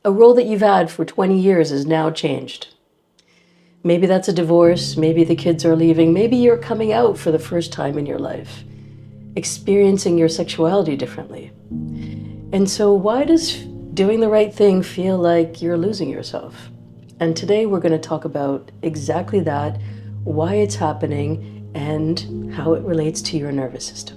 A role that you've had for 20 years is now changed. Maybe that's a divorce, maybe the kids are leaving, maybe you're coming out for the first time in your life, experiencing your sexuality differently. And so why does doing the right thing feel like you're losing yourself? And today we're going to talk about exactly that, why it's happening, and how it relates to your nervous system.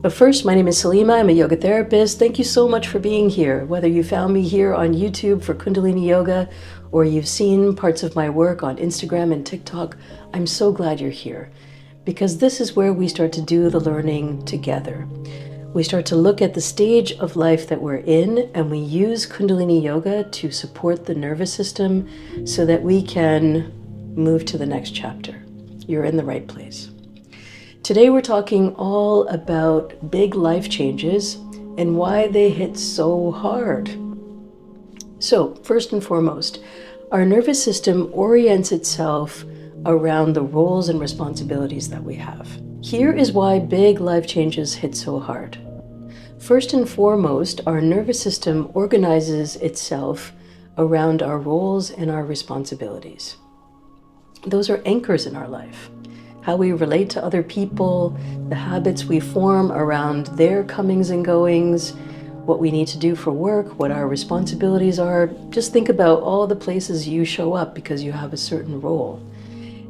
But first, my name is Salimah. I'm a yoga therapist. Thank you so much for being here. Whether you found me here on YouTube for Kundalini Yoga or you've seen parts of my work on Instagram and TikTok, I'm so glad you're here because this is where we start to do the learning together. We start to look at the stage of life that we're in and we use Kundalini Yoga to support the nervous system so that we can move to the next chapter. You're in the right place. Today we're talking all about big life changes and why they hit so hard. So first and foremost, our nervous system orients itself around the roles and responsibilities that we have. Here is why big life changes hit so hard. First and foremost, our nervous system organizes itself around our roles and our responsibilities. Those are anchors in our life. How we relate to other people, the habits we form around their comings and goings, what we need to do for work, what our responsibilities are. Just think about all the places you show up because you have a certain role.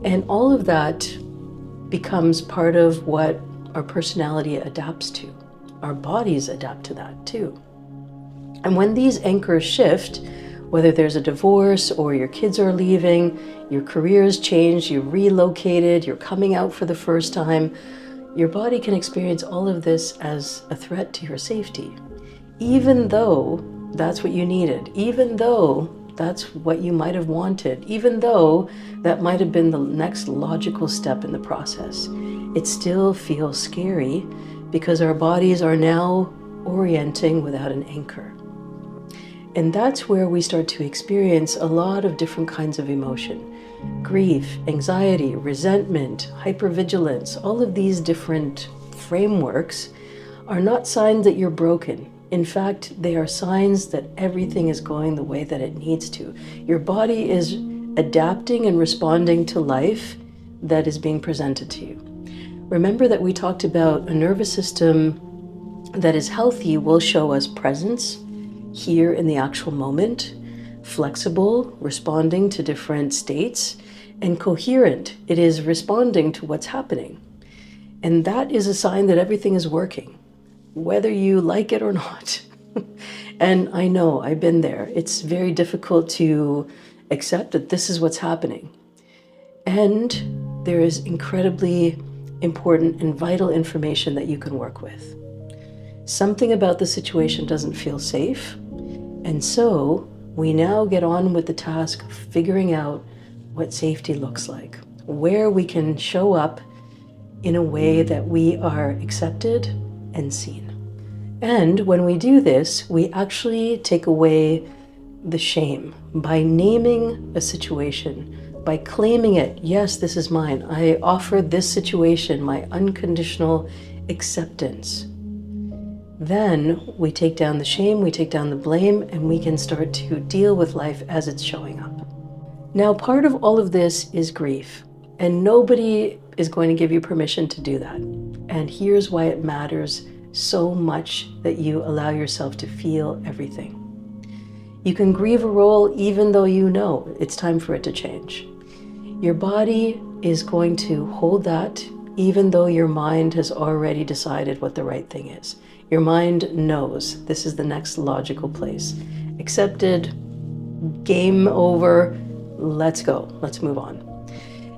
And all of that becomes part of what our personality adapts to. Our bodies adapt to that too. And when these anchors shift, whether there's a divorce or your kids are leaving, your career's changed, you're relocated, you're coming out for the first time, your body can experience all of this as a threat to your safety. Even though that's what you needed, even though that's what you might have wanted, even though that might have been the next logical step in the process, it still feels scary because our bodies are now orienting without an anchor. And that's where we start to experience a lot of different kinds of emotion. Grief, anxiety, resentment, hypervigilance, all of these different frameworks are not signs that you're broken. In fact, they are signs that everything is going the way that it needs to. Your body is adapting and responding to life that is being presented to you. Remember that we talked about a nervous system that is healthy will show us presence, here in the actual moment, flexible, responding to different states, and coherent. It is responding to what's happening. And that is a sign that everything is working, whether you like it or not. And I know, I've been there. It's very difficult to accept that this is what's happening. And there is incredibly important and vital information that you can work with. Something about the situation doesn't feel safe. And so we now get on with the task of figuring out what safety looks like, where we can show up in a way that we are accepted and seen. And when we do this, we actually take away the shame by naming a situation, by claiming it. Yes, this is mine. I offer this situation my unconditional acceptance. Then we take down the shame, we take down the blame, and we can start to deal with life as it's showing up. Now, part of all of this is grief, and nobody is going to give you permission to do that. And here's why it matters so much that you allow yourself to feel everything. You can grieve a role even though you know it's time for it to change. Your body is going to hold that even though your mind has already decided what the right thing is. Your mind knows this is the next logical place. Accepted, game over, let's go, let's move on.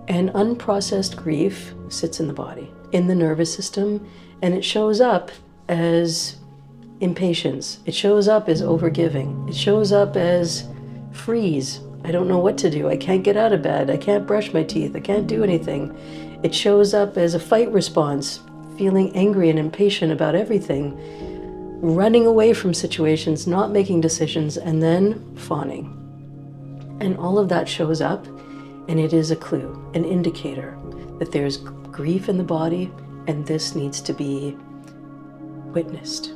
And unprocessed grief sits in the body, in the nervous system, and it shows up as impatience. It shows up as overgiving. It shows up as freeze. I don't know what to do. I can't get out of bed. I can't brush my teeth. I can't do anything. It shows up as a fight response, feeling angry and impatient about everything, running away from situations, not making decisions, and then fawning. And all of that shows up, and it is a clue, an indicator that there's grief in the body, and this needs to be witnessed.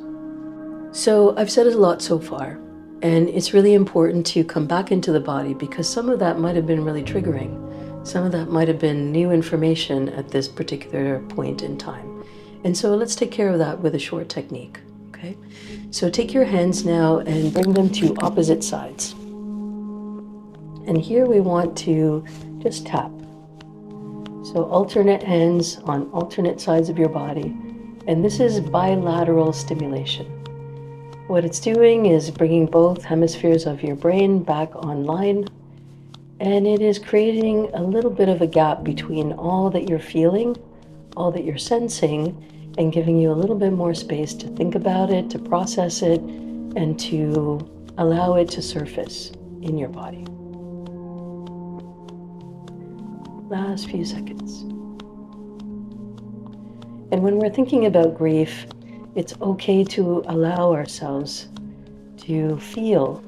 So I've said it a lot so far, and it's really important to come back into the body because some of that might have been really triggering. Some of that might have been new information at this particular point in time. And so let's take care of that with a short technique, okay? So take your hands now and bring them to opposite sides. And here we want to just tap. So alternate hands on alternate sides of your body. And this is bilateral stimulation. What it's doing is bringing both hemispheres of your brain back online. And it is creating a little bit of a gap between all that you're feeling, all that you're sensing, and giving you a little bit more space to think about it, to process it, and to allow it to surface in your body. Last few seconds. And when we're thinking about grief, it's okay to allow ourselves to feel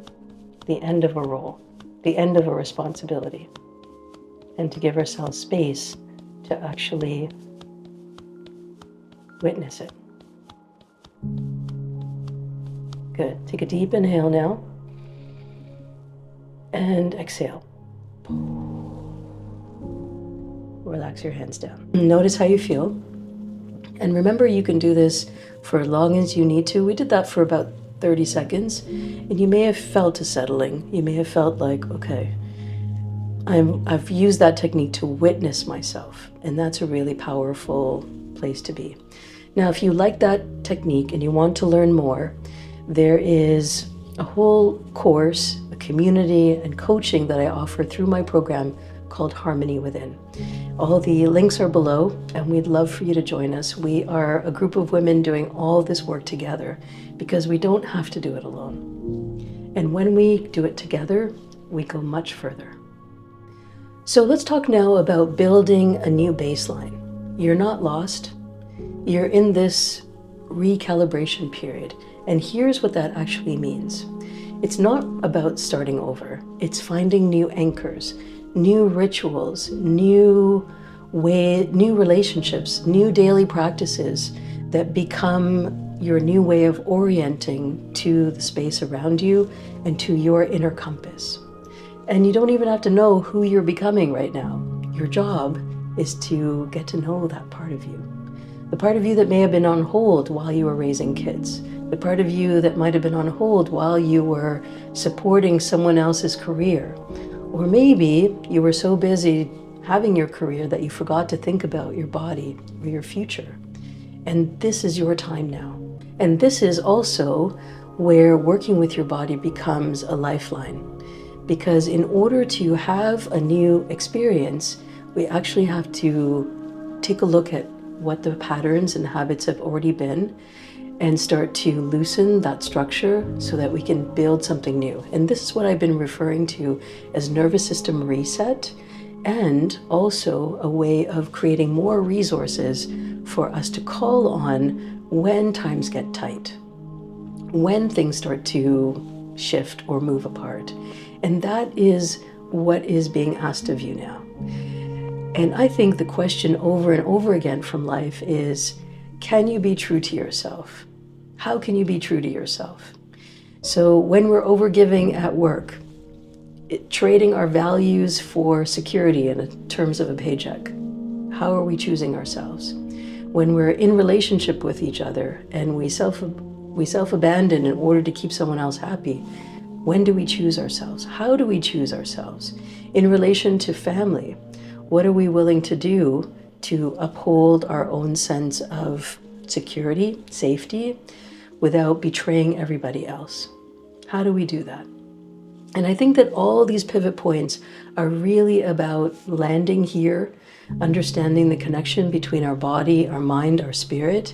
the end of a role, the end of a responsibility, and to give ourselves space to actually witness it. Good. Take a deep inhale now. And exhale. Relax your hands down. Notice how you feel. And remember, you can do this for as long as you need to. We did that for about 30 seconds. And you may have felt a settling. You may have felt like, okay, I've used that technique to witness myself. And that's a really powerful place to be. Now, if you like that technique and you want to learn more, there is a whole course, a community, and coaching that I offer through my program called Harmony Within. All the links are below, and we'd love for you to join us. We are a group of women doing all this work together because we don't have to do it alone. And when we do it together, we go much further. So let's talk now about building a new baseline. You're not lost. You're in this recalibration period. And here's what that actually means. It's not about starting over. It's finding new anchors, new rituals, new relationships, new daily practices that become your new way of orienting to the space around you and to your inner compass. And you don't even have to know who you're becoming right now. Your job is to get to know that part of you. The part of you that may have been on hold while you were raising kids. The part of you that might have been on hold while you were supporting someone else's career. Or maybe you were so busy having your career that you forgot to think about your body or your future. And this is your time now. And this is also where working with your body becomes a lifeline. Because in order to have a new experience, we actually have to take a look at what the patterns and habits have already been and start to loosen that structure so that we can build something new. And this is what I've been referring to as nervous system reset, and also a way of creating more resources for us to call on when times get tight, when things start to shift or move apart. And that is what is being asked of you now. And I think the question over and over again from life is, can you be true to yourself? How can you be true to yourself? So when we're overgiving at work, trading our values for security in terms of a paycheck, how are we choosing ourselves? When we're in relationship with each other and we self-abandon in order to keep someone else happy, when do we choose ourselves? How do we choose ourselves? In relation to family, what are we willing to do to uphold our own sense of security, safety, without betraying everybody else? How do we do that? And I think that all these pivot points are really about landing here, understanding the connection between our body, our mind, our spirit,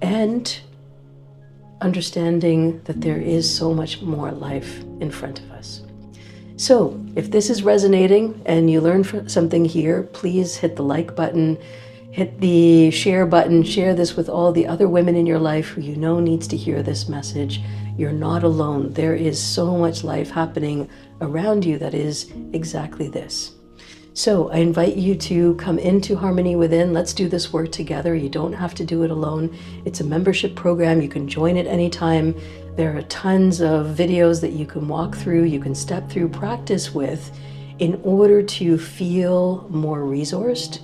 and understanding that there is so much more life in front of us. So if this is resonating and you learned something here, please hit the like button, hit the share button, share this with all the other women in your life who you know needs to hear this message. You're not alone. There is so much life happening around you that is exactly this. So I invite you to come into Harmony Within. Let's do this work together. You don't have to do it alone. It's a membership program. You can join it anytime. There are tons of videos that you can walk through, you can step through, practice with, in order to feel more resourced,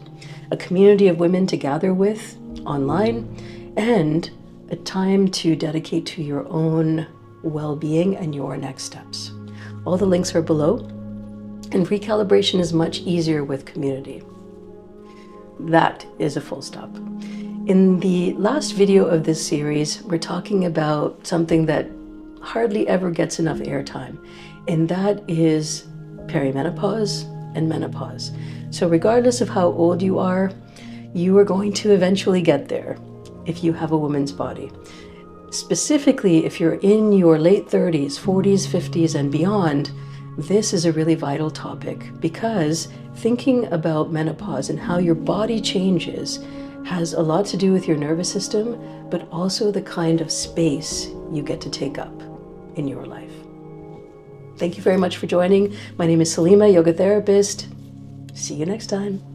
a community of women to gather with online, and a time to dedicate to your own well-being and your next steps. All the links are below, and recalibration is much easier with community. That is a full stop. In the last video of this series, we're talking about something that hardly ever gets enough airtime, and that is perimenopause and menopause. So regardless of how old you are going to eventually get there if you have a woman's body. Specifically, if you're in your late 30s, 40s, 50s, and beyond, this is a really vital topic, because thinking about menopause and how your body changes has a lot to do with your nervous system, but also the kind of space you get to take up in your life. Thank you very much for joining. My name is Salimah, yoga therapist. See you next time.